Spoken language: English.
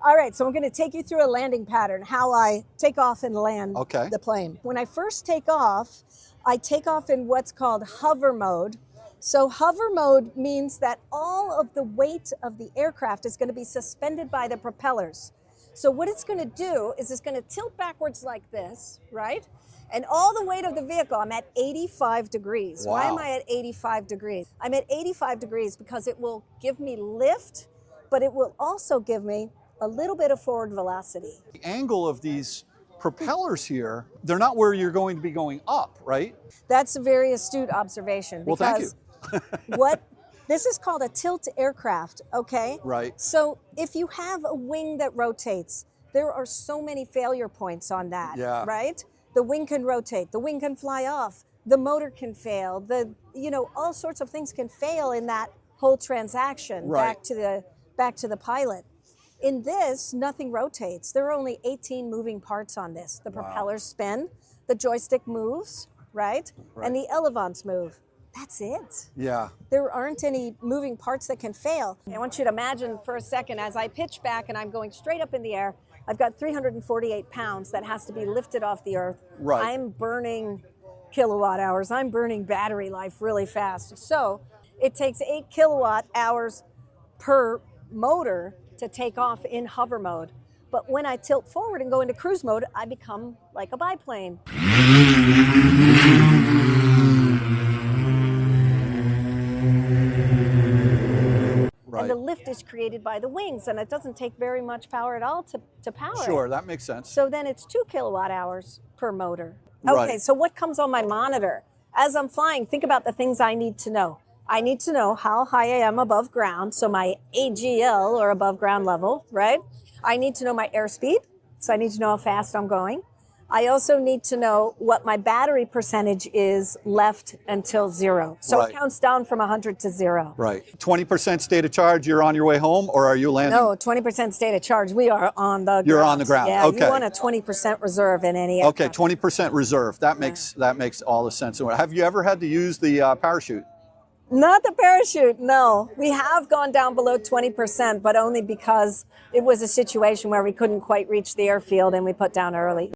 All right, so I'm going to take you through a landing pattern, how I take off and land the plane. When I first take off, I take off in what's called hover mode. So hover mode means that all of the weight of the aircraft is going to be suspended by the propellers. So what it's going to do is it's going to tilt backwards like this, right? And all the weight of the vehicle, I'm at 85 degrees. Wow. Why am I at 85 degrees? I'm at 85 degrees because it will give me lift, but it will also give me a little bit of forward velocity. The angle of these propellers here, they're not where you're going to be going up, right? That's a very astute observation. Well, thank you. This is called a tilt aircraft, okay? Right. So if you have a wing that rotates, there are so many failure points on that, right? The wing can rotate, the wing can fly off, the motor can fail, all sorts of things can fail in that whole transaction back to the pilot. In this, nothing rotates. There are only 18 moving parts on this. The propellers spin, the joystick moves, right? And the elevons move. That's it. Yeah. There aren't any moving parts that can fail. I want you to imagine for a second as I pitch back and I'm going straight up in the air, I've got 348 pounds that has to be lifted off the earth. Right. I'm burning kilowatt hours. I'm burning battery life really fast. So it takes 8 kilowatt hours per motor to take off in hover mode. But when I tilt forward and go into cruise mode, I become like a biplane. And the lift is created by the wings, and it doesn't take very much power at all to power it. Sure, that makes sense. So then it's 2 kilowatt hours per motor. Okay, so what comes on my monitor? As I'm flying, think about the things I need to know. I need to know how high I am above ground, so my AGL, or above ground level, right? I need to know my airspeed, so I need to know how fast I'm going. I also need to know what my battery percentage is left until 0. So it counts down from 100 to 0. Right. 20% state of charge, you're on your way home, or are you landing? No, 20% state of charge. We are on the ground. You're on the ground. Yeah, okay. You want a 20% reserve in any aircraft. Okay, 20% reserve. That makes all the sense. Have you ever had to use the parachute? Not the parachute, no. We have gone down below 20%, but only because it was a situation where we couldn't quite reach the airfield and we put down early.